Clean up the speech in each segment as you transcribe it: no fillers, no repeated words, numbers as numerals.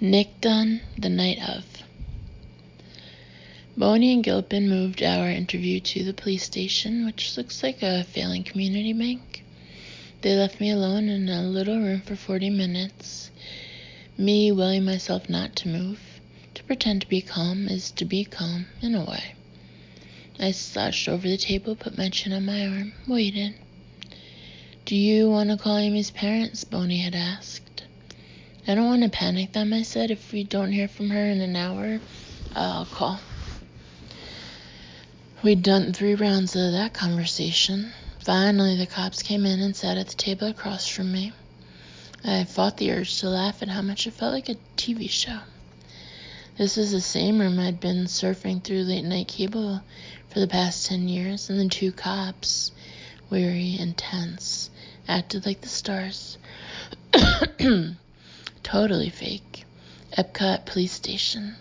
Nick Dunne, the night of. Boney and Gilpin moved our interview to the police station, which looks like a failing community bank. They left me alone in a little room for 40 minutes. Me willing myself not to move. To pretend to be calm is to be calm, in a way. I slouched over the table, put my chin on my arm, waited. "Do you want to call Amy's parents?" Boney had asked. "I don't want to panic them," I said. "If we don't hear from her in an hour, I'll call." We'd done 3 rounds of that conversation. Finally, the cops came in and sat at the table across from me. I fought the urge to laugh at how much it felt like a TV show. This is the same room I'd been surfing through late-night cable for the past 10 years, and the 2 cops, weary and tense, acted like the stars. Totally fake. Epcot Police Station.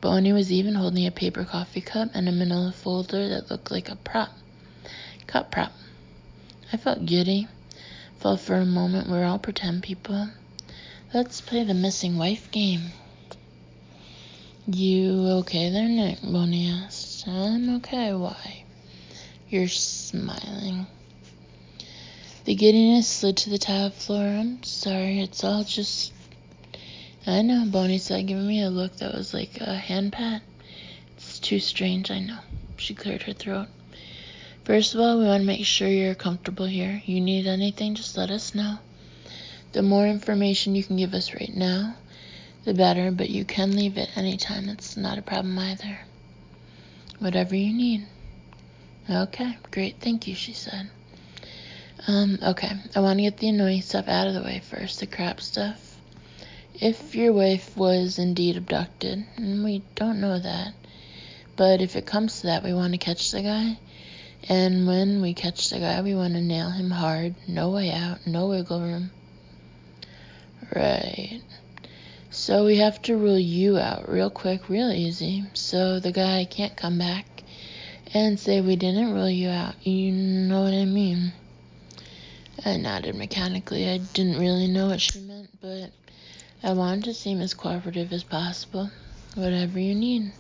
Boney was even holding a paper coffee cup and a manila folder that looked like a cup prop. I felt giddy. Felt for a moment we're all pretend people. Let's play the missing wife game. "You okay there, Nick?" Boney asked. "I'm okay. Why?" "You're smiling." The giddiness slid to the tile floor. "I'm sorry, it's all just..." "I know," Boney said, giving me a look that was like a hand pat. "It's too strange, I know." She cleared her throat. "First of all, we want to make sure you're comfortable here. You need anything, just let us know. The more information you can give us right now, the better, but you can leave at any time. It's not a problem either." "Whatever you need." "Okay, great, thank you," she said. Okay, I want to get the annoying stuff out of the way first, the crap stuff. If your wife was indeed abducted, and we don't know that, but if it comes to that, we want to catch the guy, and when we catch the guy, we want to nail him hard, no way out, no wiggle room." "Right. So we have to rule you out real quick, real easy, so the guy can't come back and say we didn't rule you out. You know what I mean?" I nodded mechanically. I didn't really know what she meant, but I wanted to seem as cooperative as possible. "Whatever you need."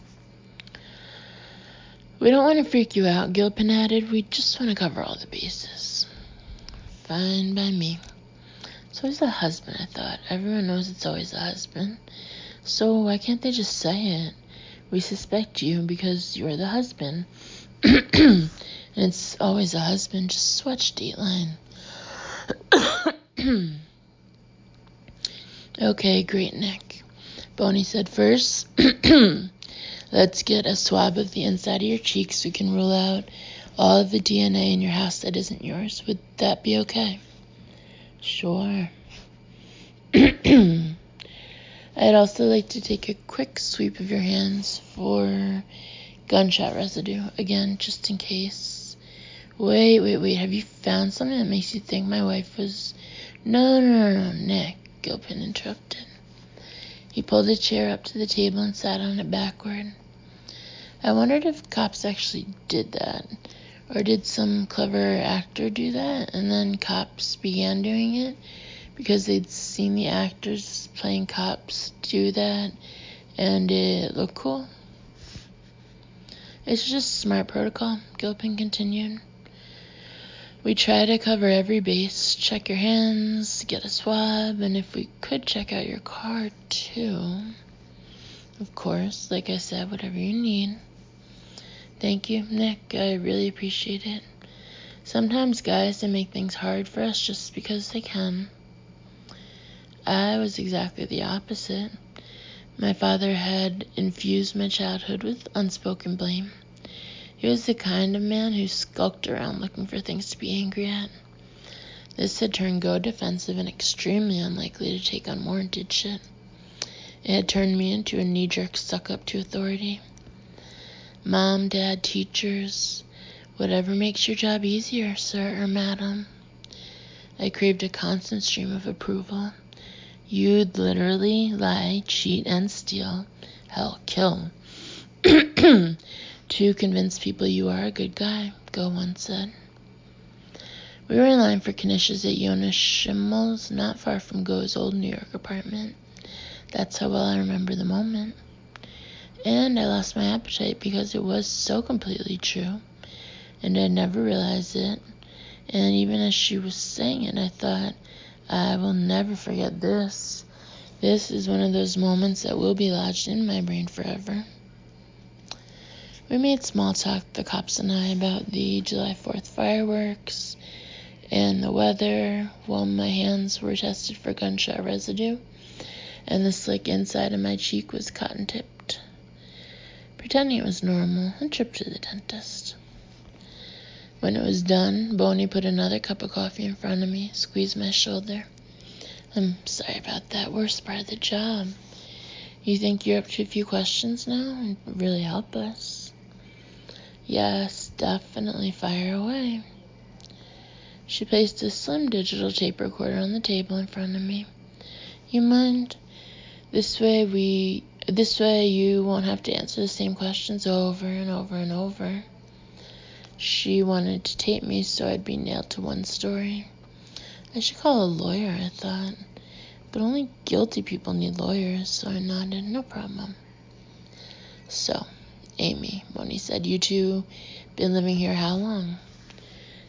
"We don't want to freak you out," Gilpin added. "We just want to cover all the bases." Fine by me. It's always the husband, I thought. Everyone knows it's always the husband. So why can't they just say it? "We suspect you because you're the husband." And it's always the husband. Just switch Dateline. "Okay, great, Nick." Boney said, "First, let's get a swab of the inside of your cheeks. We can rule out all of the DNA in your house that isn't yours. Would that be okay?" "Sure." "I'd also like to take a quick sweep of your hands for gunshot residue, again, just in case." Wait, have you found something that makes you think my wife was..." No, Nick," Gilpin interrupted. He pulled a chair up to the table and sat on it backward. I wondered if cops actually did that, or did some clever actor do that, and then cops began doing it because they'd seen the actors playing cops do that, and it looked cool. "It's just smart protocol," Gilpin continued. "We try to cover every base, check your hands, get a swab, and if we could check out your car, too. Of course, like I said, whatever you need." "Thank you, Nick. I really appreciate it. Sometimes guys, they make things hard for us just because they can." I was exactly the opposite. My father had infused my childhood with unspoken blame. He was the kind of man who skulked around looking for things to be angry at. This had turned Go defensive and extremely unlikely to take unwarranted shit. It had turned me into a knee-jerk suck-up to authority. Mom, Dad, teachers, whatever makes your job easier, sir or madam. I craved a constant stream of approval. You'd literally lie, cheat, and steal, hell, kill, to convince people you are a good guy, Go once said. We were in line for knishes at Jonas Schimmel's, not far from Go's old New York apartment. That's how well I remember the moment. And I lost my appetite because it was so completely true, and I never realized it. And even as she was saying it, I thought, I will never forget this. This is one of those moments that will be lodged in my brain forever. We made small talk, the cops and I, about the July 4th fireworks and the weather, while my hands were tested for gunshot residue, and the slick inside of my cheek was cotton-tipped. Pretending it was normal, a trip to the dentist. When it was done, Bonnie put another cup of coffee in front of me, squeezed my shoulder. I'm sorry about that. Worst part of the job. You think you're up to a few questions now? It'd really help us. Yes, definitely. Fire away. She placed a slim digital tape recorder on the table in front of me. You mind? This way you won't have to answer the same questions over and over and over. She wanted to tape me so I'd be nailed to one story. I should call a lawyer, I thought. But only guilty people need lawyers, so I nodded. No problem. So, Amy, Bonnie said, you two been living here how long?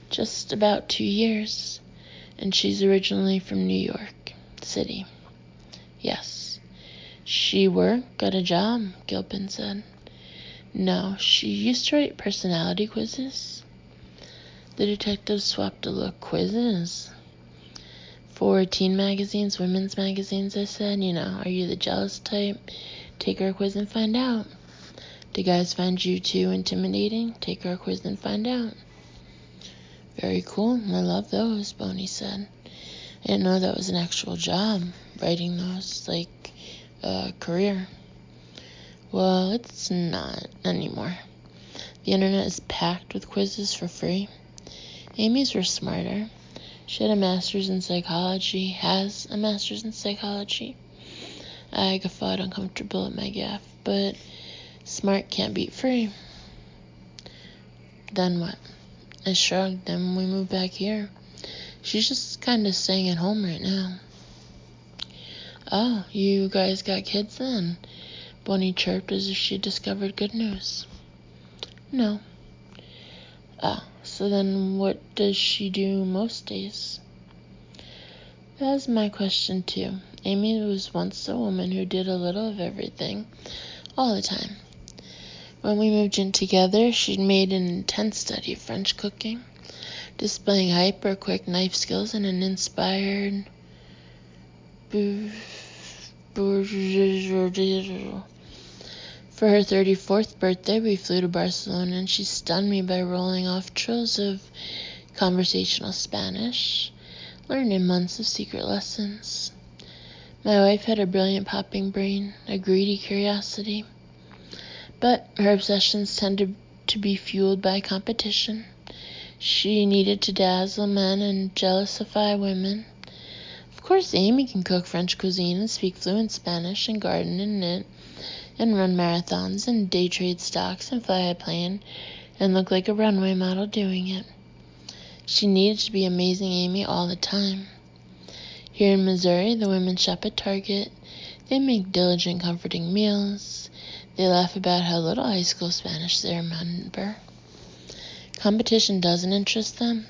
Just about 2 years. And she's originally from New York City. Yes. She got a job, Gilpin said. No, she used to write personality quizzes. The detective swapped a look. Quizzes? For teen magazines, women's magazines, I said. Are you the jealous type? Take our quiz and find out. Do guys find you too intimidating? Take our quiz and find out. Very cool. I love those, Bonnie said. I didn't know that was an actual job, writing those, like a career. Well, it's not anymore. The internet is packed with quizzes for free. Amy's were smarter. She had a master's in psychology, has a master's in psychology. I guffawed, uncomfortable at my gaffe, but smart can't beat free. Then what? I shrugged. Then we moved back here. She's just kind of staying at home right now. Oh, you guys got kids then? Bonnie chirped as if she discovered good news. No. Oh, so then what does she do most days? That's my question too. Amy was once a woman who did a little of everything, all the time. When we moved in together, she'd made an intense study of French cooking, displaying hyper quick knife skills and an inspired For her 34th birthday, we flew to Barcelona, and she stunned me by rolling off trills of conversational Spanish, learned in months of secret lessons. My wife had a brilliant popping brain, a greedy curiosity, but her obsessions tended to be fueled by competition. She needed to dazzle men and jealousify women. Of course, Amy can cook French cuisine and speak fluent Spanish and garden and knit and run marathons and day trade stocks and fly a plane and look like a runway model doing it. She needed to be amazing Amy all the time. Here in Missouri, the women shop at Target. They make diligent, comforting meals. They laugh about how little high school Spanish they remember. Competition doesn't interest them.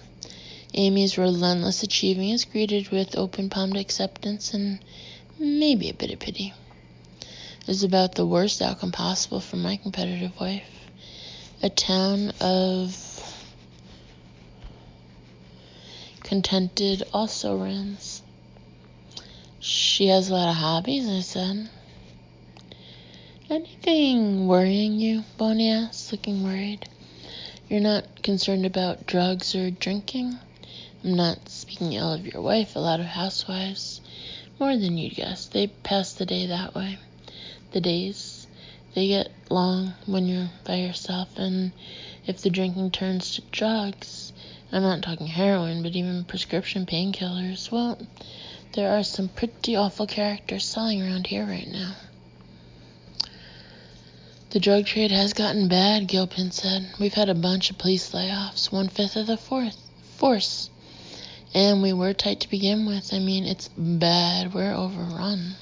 Amy's relentless achieving is greeted with open-palmed acceptance and maybe a bit of pity. It was about the worst outcome possible for my competitive wife. A town of contented also-rans. She has a lot of hobbies, I said. Anything worrying you? Bonnie asked, looking worried. You're not concerned about drugs or drinking? I'm not speaking ill of your wife. A lot of housewives, more than you'd guess, they pass the day that way. The days, they get long when you're by yourself, and if the drinking turns to drugs, I'm not talking heroin, but even prescription painkillers, well, there are some pretty awful characters selling around here right now. The drug trade has gotten bad, Gilpin said. We've had a bunch of police layoffs, 1/5 of the force. And we were tight to begin with. I mean, it's bad. We're overrun.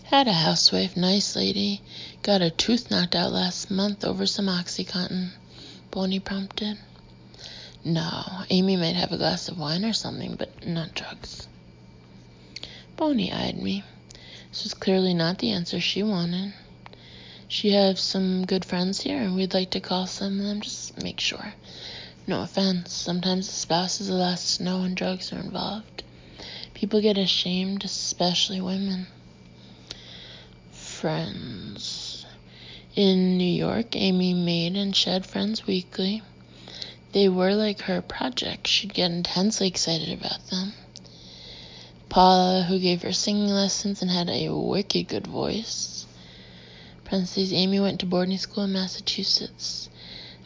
Had a housewife, nice lady. Got a tooth knocked out last month over some Oxycontin, Bonnie prompted. No, Amy might have a glass of wine or something, but not drugs. Bonnie eyed me. This was clearly not the answer she wanted. She has some good friends here, and we'd like to call some of them, just make sure. No offense, sometimes the spouse is the last to know when drugs are involved. People get ashamed, especially women. Friends. In New York, Amy made and shed friends weekly. They were like her project. She'd get intensely excited about them. Paula, who gave her singing lessons and had a wicked good voice. Parentheses, Amy went to boarding school in Massachusetts.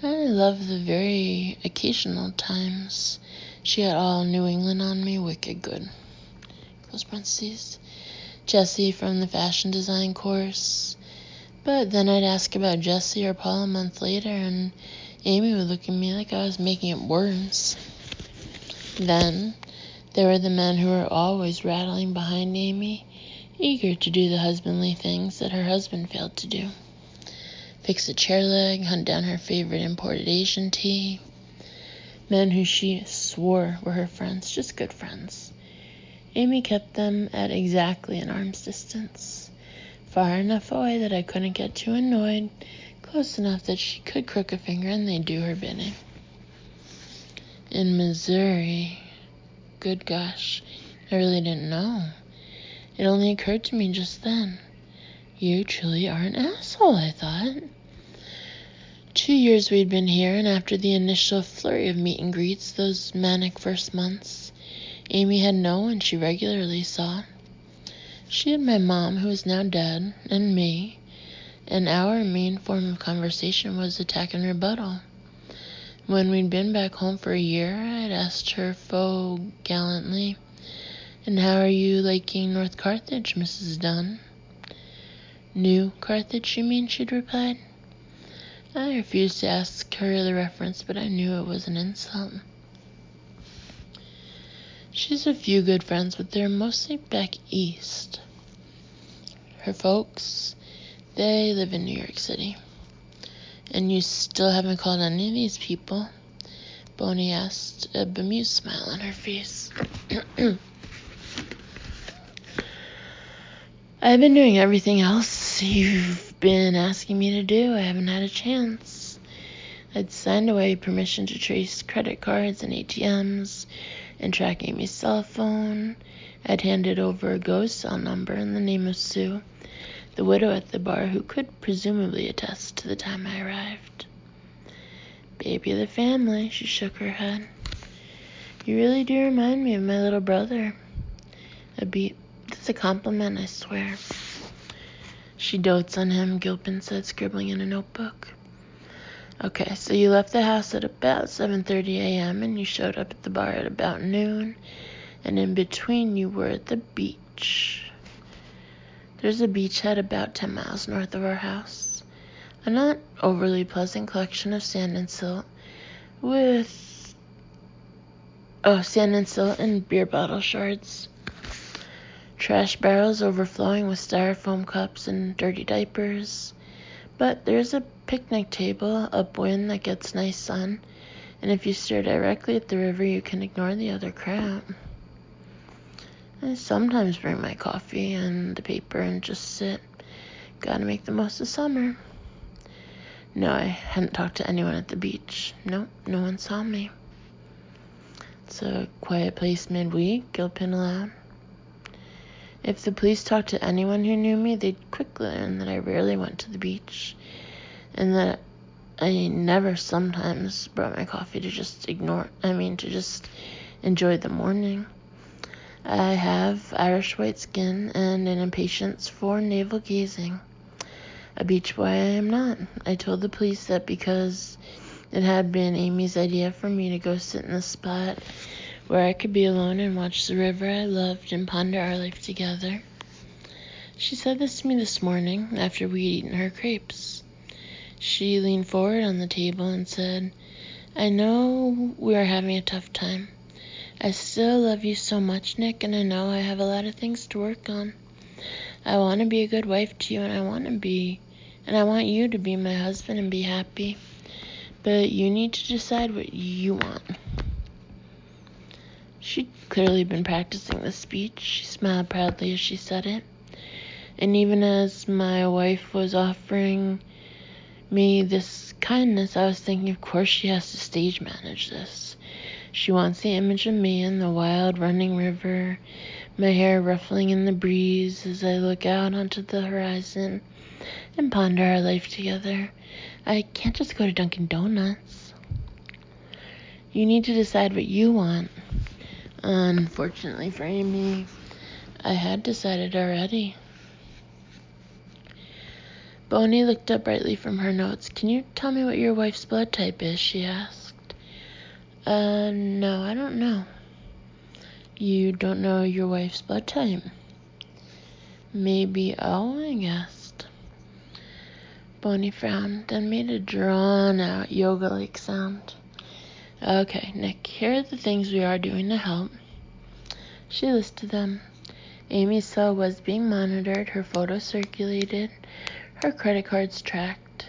I love the very occasional times she had all New England on me, wicked good. Close parentheses. Jessie from the fashion design course. But then I'd ask about Jessie or Paul a month later, and Amy would look at me like I was making it worse. Then there were the men who were always rattling behind Amy, eager to do the husbandly things that her husband failed to do. Fix a chair leg, hunt down her favorite imported Asian tea. Men who she swore were her friends, just good friends. Amy kept them at exactly an arm's distance, far enough away that I couldn't get too annoyed, close enough that she could crook a finger and they'd do her bidding. In Missouri, good gosh, I really didn't know. It only occurred to me just then. You truly are an asshole, I thought. 2 years we'd been here, and after the initial flurry of meet and greets, those manic first months, Amy had no one she regularly saw. She had my mom, who is now dead, and me, and our main form of conversation was attack and rebuttal. When we'd been back home for a year, I'd asked her faux gallantly, "And how are you liking North Carthage, Mrs. Dunne?" "New Carthage, you mean?" she'd replied. I refused to ask her the reference, but I knew it was an insult. She's a few good friends, but they're mostly back east. Her folks, they live in New York City. And you still haven't called any of these people? Bonnie asked, a bemused smile on her face. I've been doing everything else you've been asking me to do. I haven't had a chance. I'd signed away permission to trace credit cards and ATMs and track Amy's cell phone. I'd handed over a ghost cell number in the name of Sue, the widow at the bar who could presumably attest to the time I arrived. Baby of the family, she shook her head. You really do remind me of my little brother. A beat. That's a compliment, I swear. She dotes on him, Gilpin said, scribbling in a notebook. Okay, so you left the house at about 7:30 a.m. and you showed up at the bar at about noon, and in between you were at the beach. There's a beachhead about 10 miles north of our house. A not overly pleasant collection of sand and silt and beer bottle shards. Trash barrels overflowing with styrofoam cups and dirty diapers. But there's a picnic table upwind that gets nice sun, and if you stare directly at the river, you can ignore the other crap. I sometimes bring my coffee and the paper and just sit. Gotta make the most of summer. No, I hadn't talked to anyone at the beach. Nope, no one saw me. It's a quiet place midweek, Gilpin allowed. If the police talked to anyone who knew me, they'd quickly learn that I rarely went to the beach, and that I never sometimes brought my coffee to just enjoy the morning. I have Irish white skin and an impatience for navel gazing. A beach boy I am not. I told the police that because it had been Amy's idea for me to go sit in the spot where I could be alone and watch the river I loved and ponder our life together. She said this to me this morning after we'd eaten her crepes. She leaned forward on the table and said, I know we are having a tough time. I still love you so much, Nick, and I know I have a lot of things to work on. I want to be a good wife to you, and I want you to be my husband and be happy. But you need to decide what you want. She'd clearly been practicing the speech. She smiled proudly as she said it. And even as my wife was offering me this kindness, I was thinking, of course she has to stage manage this. She wants the image of me in the wild running river, my hair ruffling in the breeze as I look out onto the horizon and ponder our life together. I can't just go to Dunkin' Donuts. You need to decide what you want. Unfortunately for Amy, I had decided already. Bonnie looked up brightly from her notes. Can you tell me what your wife's blood type is? She asked. No, I don't know. You don't know your wife's blood type? Maybe O, I guessed. Bonnie frowned, then made a drawn-out, yoga-like sound. Okay, Nick, here are the things we are doing to help. She listed them. Amy's cell was being monitored, her photos circulated, her credit cards tracked.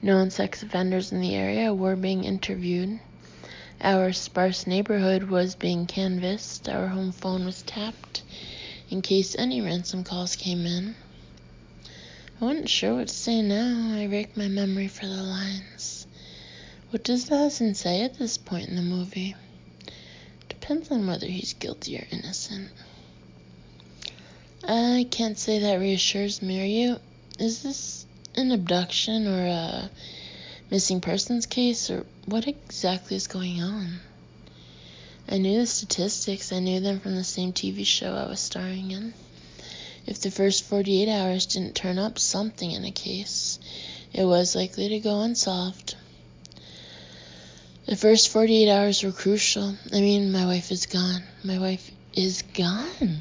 Known sex offenders in the area were being interviewed. Our sparse neighborhood was being canvassed. Our home phone was tapped in case any ransom calls came in. I wasn't sure what to say now. I raked my memory for the lines. What does the husband say at this point in the movie? Depends on whether he's guilty or innocent. I can't say that reassures me. Are you? Is this an abduction or a missing persons case, or what exactly is going on? I knew the statistics. I knew them from the same TV show I was starring in. If the first 48 hours didn't turn up something in a case, it was likely to go unsolved. The first 48 hours were crucial. My wife is gone. My wife is gone.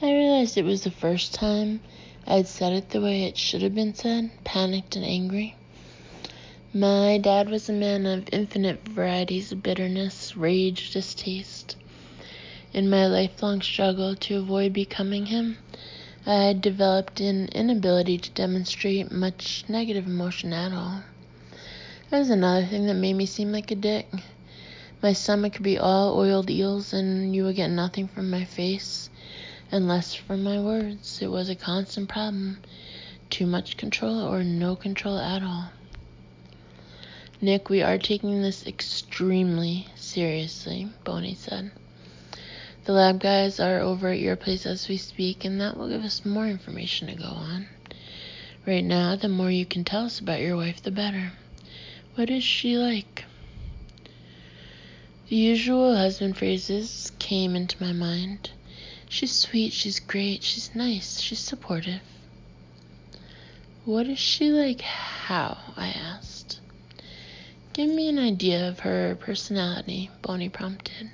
I realized it was the first time I'd said it the way it should have been said, panicked and angry. My dad was a man of infinite varieties of bitterness, rage, distaste. In my lifelong struggle to avoid becoming him, I had developed an inability to demonstrate much negative emotion at all. That was another thing that made me seem like a dick. My stomach could be all oiled eels, and you would get nothing from my face and less from my words. It was a constant problem. Too much control or no control at all. Nick, we are taking this extremely seriously, Bonnie said. The lab guys are over at your place as we speak, and that will give us more information to go on. Right now, the more you can tell us about your wife, the better. What is she like? The usual husband phrases came into my mind. She's sweet, she's great, she's nice, she's supportive. What is she like how? I asked. Give me an idea of her personality, Bonnie prompted.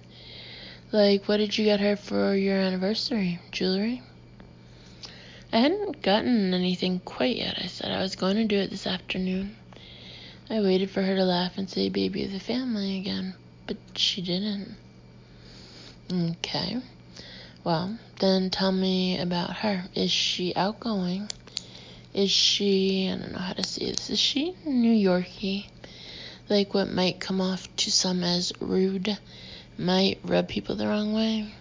Like, what did you get her for your anniversary? Jewelry? I hadn't gotten anything quite yet, I said. I was going to do it this afternoon. I waited for her to laugh and say baby of the family again, but she didn't. Okay. Well, then tell me about her. Is she outgoing? Is she, I don't know how to say this, is she New York-y? Like what might come off to some as rude, might rub people the wrong way?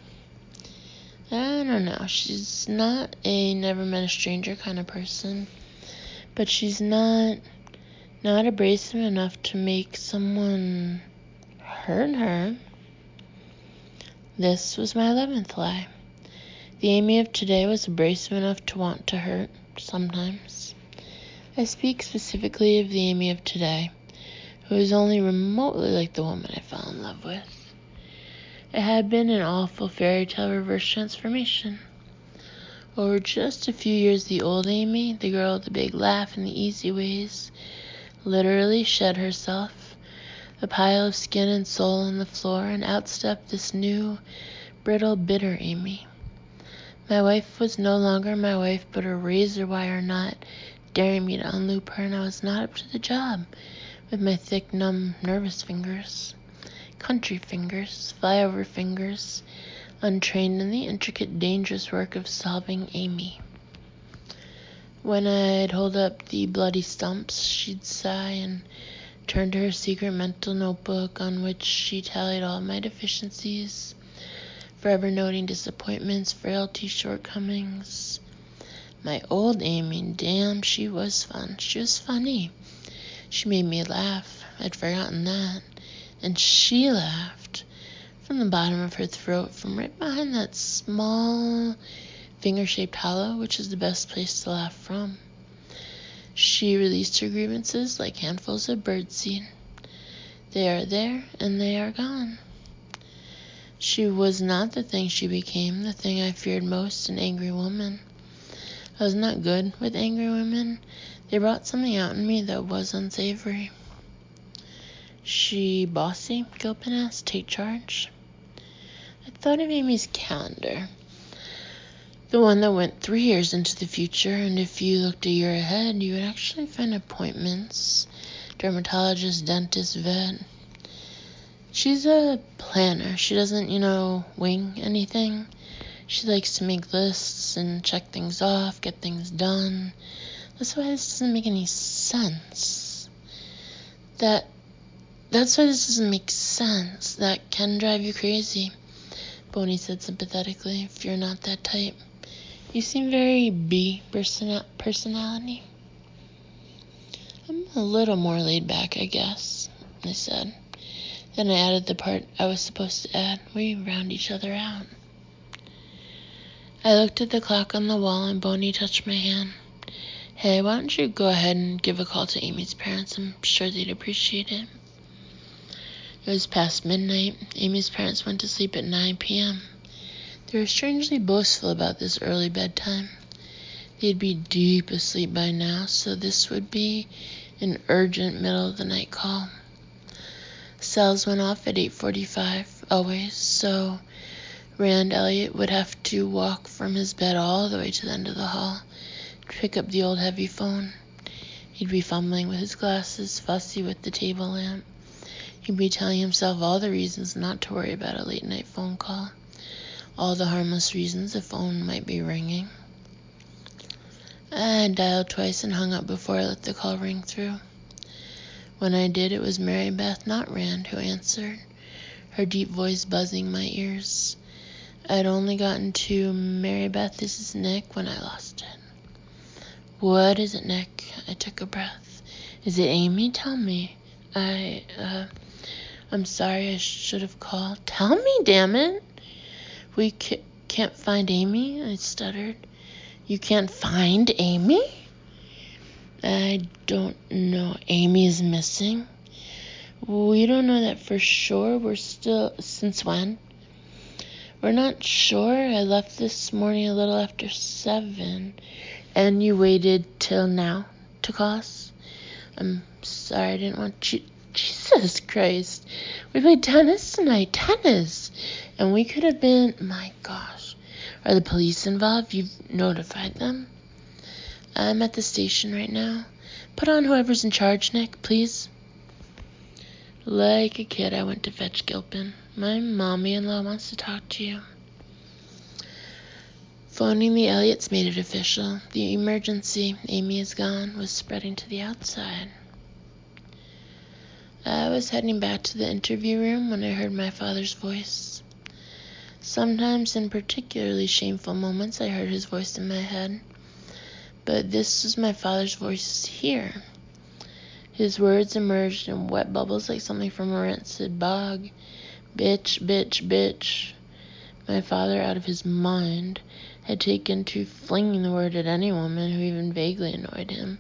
I don't know. She's not a never met a stranger kind of person, but she's not abrasive enough to make someone hurt her. This was my 11th lie. The Amy of today was abrasive enough to want to hurt, sometimes. I speak specifically of the Amy of today, who is only remotely like the woman I fell in love with. It had been an awful fairy tale reverse transformation. Over just a few years, the old Amy, the girl with the big laugh and the easy ways, literally shed herself, a pile of skin and soul on the floor, and outstepped this new, brittle, bitter Amy. My wife was no longer my wife, but a razor wire knot daring me to unloop her, and I was not up to the job with my thick, numb, nervous fingers. Country fingers, flyover fingers, untrained in the intricate, dangerous work of solving Amy. When I'd hold up the bloody stumps, she'd sigh and turn to her secret mental notebook on which she tallied all my deficiencies, forever noting disappointments, frailties, shortcomings. My old Amy, damn, she was fun. She was funny. She made me laugh. I'd forgotten that. And she laughed from the bottom of her throat, from right behind that small finger-shaped hollow, which is the best place to laugh from. She released her grievances like handfuls of birdseed. They are there, and they are gone. She was not the thing she became, the thing I feared most, an angry woman. I was not good with angry women. They brought something out in me that was unsavory. She bossy? Gilpin asked. Take charge? I thought of Amy's calendar. The one that went 3 years into the future, and if you looked a year ahead, you would actually find appointments. Dermatologist, dentist, vet. She's a planner. She doesn't, wing anything. She likes to make lists and check things off, get things done. That's why this doesn't make any sense. That's why this doesn't make sense. That can drive you crazy, Boney said sympathetically, if you're not that type. You seem very B personality. I'm a little more laid back, I guess, I said. Then I added the part I was supposed to add. We round each other out. I looked at the clock on the wall and Boney touched my hand. Hey, why don't you go ahead and give a call to Amy's parents? I'm sure they'd appreciate it. It was past midnight. Amy's parents went to sleep at 9 p.m. They were strangely boastful about this early bedtime. They'd be deep asleep by now, so this would be an urgent middle-of-the-night call. Cells went off at 8:45, always, so Rand Elliott would have to walk from his bed all the way to the end of the hall to pick up the old heavy phone. He'd be fumbling with his glasses, fussy with the table lamp. He'd be telling himself all the reasons not to worry about a late-night phone call. All the harmless reasons the phone might be ringing. I dialed twice and hung up before I let the call ring through. When I did, it was Mary Beth, not Rand, who answered, her deep voice buzzing my ears. I'd only gotten to, Mary Beth, this is Nick, when I lost it. What is it, Nick? I took a breath. Is it Amy? Tell me. I'm sorry, I should have called. Tell me, damn it. We can't find Amy, I stuttered. You can't find Amy? I don't know. Amy is missing? We don't know that for sure. We're still... Since when? We're not sure. I left this morning a little after 7. And you waited till now to call us? I'm sorry, I didn't want you... Jesus Christ. We played tennis tonight. Tennis. And we could have been... My gosh. Are the police involved? You've notified them? I'm at the station right now. Put on whoever's in charge, Nick, please. Like a kid, I went to fetch Gilpin. My mommy-in-law wants to talk to you. Phoning the Elliots made it official. The emergency, Amy is gone, was spreading to the outside. I was heading back to the interview room when I heard my father's voice. Sometimes, in particularly shameful moments, I heard his voice in my head. But this was my father's voice here. His words emerged in wet bubbles like something from a rancid bog. Bitch, bitch, bitch. My father, out of his mind, had taken to flinging the word at any woman who even vaguely annoyed him.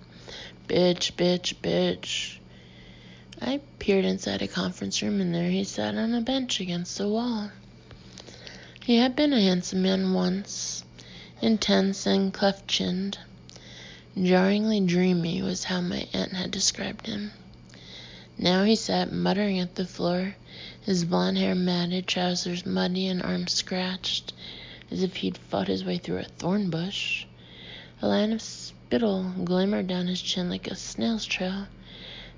Bitch, bitch, bitch. I peered inside a conference room, and there he sat on a bench against the wall. He had been a handsome man once, intense and cleft-chinned. Jarringly dreamy was how my aunt had described him. Now he sat muttering at the floor, his blonde hair matted, trousers muddy, and arms scratched, as if he'd fought his way through a thorn bush. A line of spittle glimmered down his chin like a snail's trail,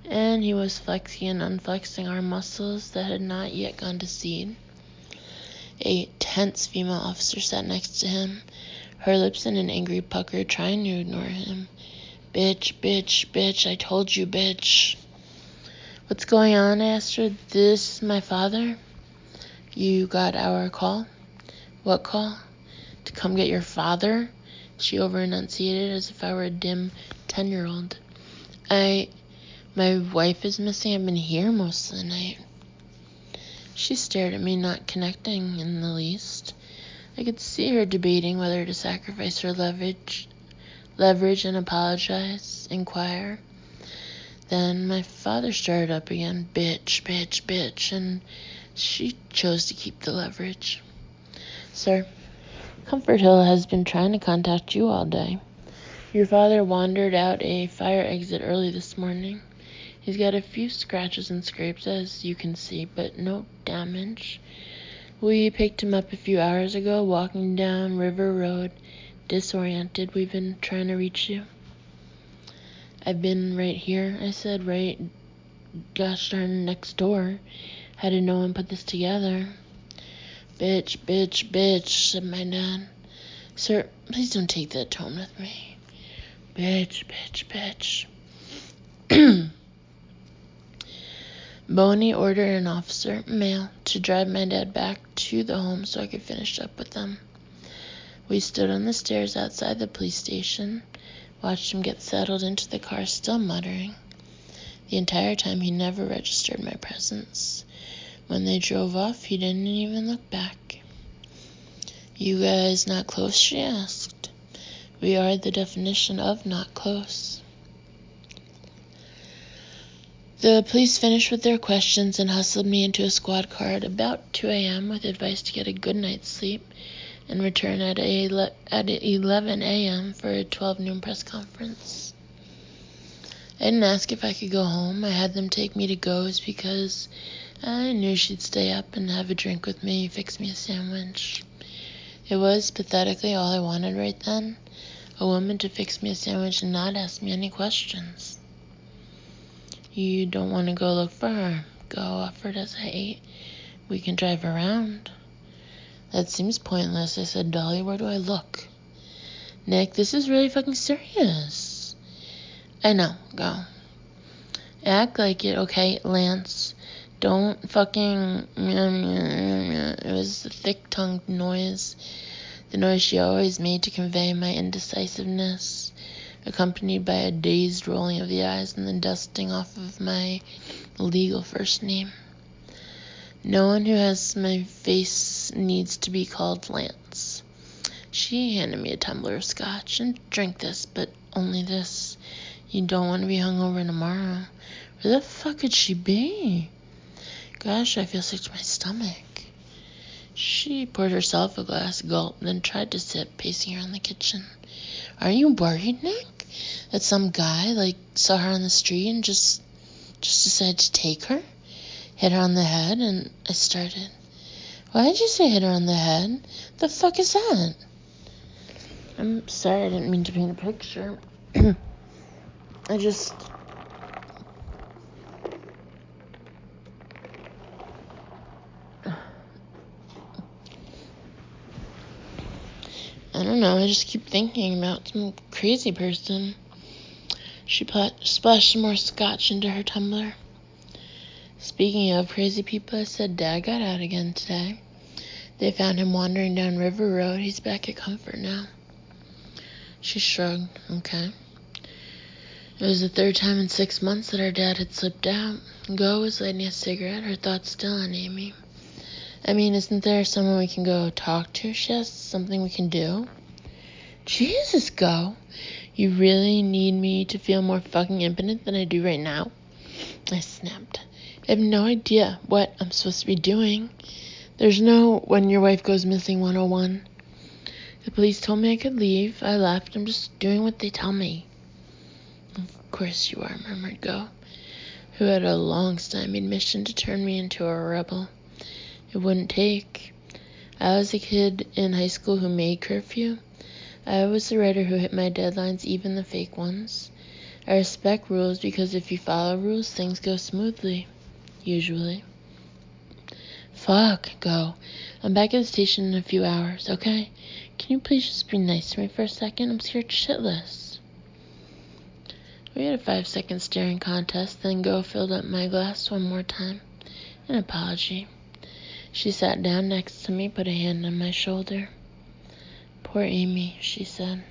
and he was flexing and unflexing arm muscles that had not yet gone to seed. A tense female officer sat next to him, her lips in an angry pucker, trying to ignore him. Bitch, bitch, bitch, I told you, bitch. What's going on? I asked her. This my father? You got our call? What call? To come get your father? She over-enunciated as if I were a dim 10-year-old. My wife is missing. I've been here most of the night. She stared at me, not connecting in the least. I could see her debating whether to sacrifice her leverage and apologize, inquire. Then my father started up again, bitch, bitch, bitch, and she chose to keep the leverage. Sir, Comfort Hill has been trying to contact you all day. Your father wandered out a fire exit early this morning. He's got a few scratches and scrapes, as you can see, but no damage. We picked him up a few hours ago, walking down River Road, disoriented. We've been trying to reach you. I've been right here, I said, right gosh darn next door. How did no one put this together? Bitch, bitch, bitch, said my dad. Sir, please don't take that tone with me. Bitch, bitch, bitch. Boney ordered an officer, male, to drive my dad back to the home so I could finish up with them. We stood on the stairs outside the police station, watched him get settled into the car, still muttering. The entire time he never registered my presence. When they drove off, he didn't even look back. You guys not close, she asked. We are the definition of not close. The police finished with their questions and hustled me into a squad car at about 2 a.m. with advice to get a good night's sleep and return at 11 a.m. for a 12 noon press conference. I didn't ask if I could go home. I had them take me to Go's because I knew she'd stay up and have a drink with me, fix me a sandwich. It was pathetically all I wanted right then, a woman to fix me a sandwich and not ask me any questions. You don't want to go look for her? Go, offered as I ate. We can drive around. That seems pointless, I said dully. Where do I look? Nick, this is really fucking serious. I know, go. Act like it, okay, Lance. Don't fucking... It was the thick-tongued noise. The noise she always made to convey my indecisiveness, accompanied by a dazed rolling of the eyes and the dusting off of my legal first name. No one who has my face needs to be called Lance. She handed me a tumbler of scotch. And drink this, but only this. You don't want to be hungover tomorrow. Where the fuck could she be? Gosh, I feel sick to my stomach. She poured herself a glass, gulped, then tried to sip, pacing around the kitchen. Are you worried, Nick? That some guy, saw her on the street and just decided to take her? Hit her on the head, and I started. Why did you say hit her on the head? The fuck is that? I'm sorry, I didn't mean to paint a picture. I don't know, I just keep thinking about some crazy person. She splashed some more scotch into her tumbler. Speaking of crazy people, I said Dad got out again today. They found him wandering down River Road. He's back at Comfort now. She shrugged. Okay. It was the third time in 6 months that our dad had slipped out. Go was lighting a cigarette, her thoughts still on Amy. I mean, isn't there someone we can go talk to? She asked. Something we can do? Jesus, Go. You really need me to feel more fucking impotent than I do right now? I snapped. I have no idea what I'm supposed to be doing. There's no when your wife goes missing 101. The police told me I could leave. I left. I'm just doing what they tell me. Of course you are, murmured Go, who had a long-stymied mission to turn me into a rebel. It wouldn't take. I was a kid in high school who made curfew. I was the writer who hit my deadlines, even the fake ones. I respect rules because if you follow rules, things go smoothly. Usually. Fuck, go. I'm back at the station in a few hours, okay? Can you please just be nice to me for a second? I'm scared shitless. We had a 5-second staring contest, then Go filled up my glass one more time. An apology. She sat down next to me, put a hand on my shoulder. Poor Amy, she said.